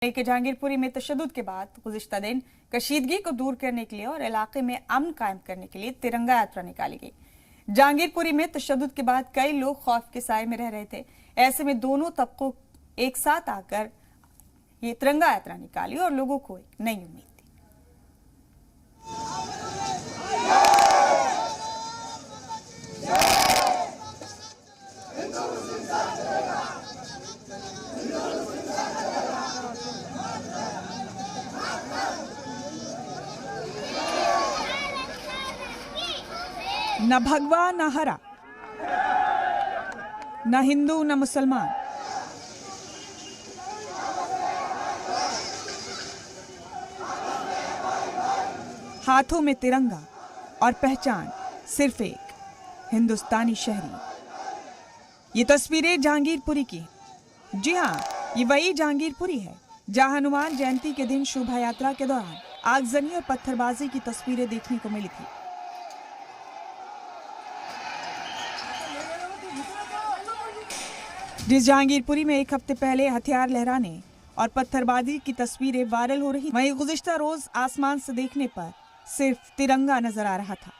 के जहांगीरपुरी में तशद्दुद के बाद गुज़िश्ता दिन कशीदगी को दूर करने के लिए और इलाके में अमन कायम करने के लिए तिरंगा यात्रा निकाली गई। जहांगीरपुरी में तशद्दुद के बाद कई लोग खौफ के साए में रह रहे थे। ऐसे में दोनों तबकों एक साथ आकर ये तिरंगा यात्रा निकाली और लोगों को एक नई उम्मीद दी। न भगवा न हरा, न हिंदू न मुसलमान, हाथों में तिरंगा और पहचान सिर्फ एक हिंदुस्तानी शहरी। ये तस्वीरें जहांगीरपुरी की। जी हाँ, ये वही जहांगीरपुरी है जहां हनुमान जयंती के दिन शोभा यात्रा के दौरान आगजनी और पत्थरबाजी की तस्वीरें देखने को मिली थी। जिस जहांगीरपुरी में एक हफ्ते पहले हथियार लहराने और पत्थरबाजी की तस्वीरें वायरल हो रही, वहीं गुज़िश्ता रोज आसमान से देखने पर सिर्फ तिरंगा नजर आ रहा था।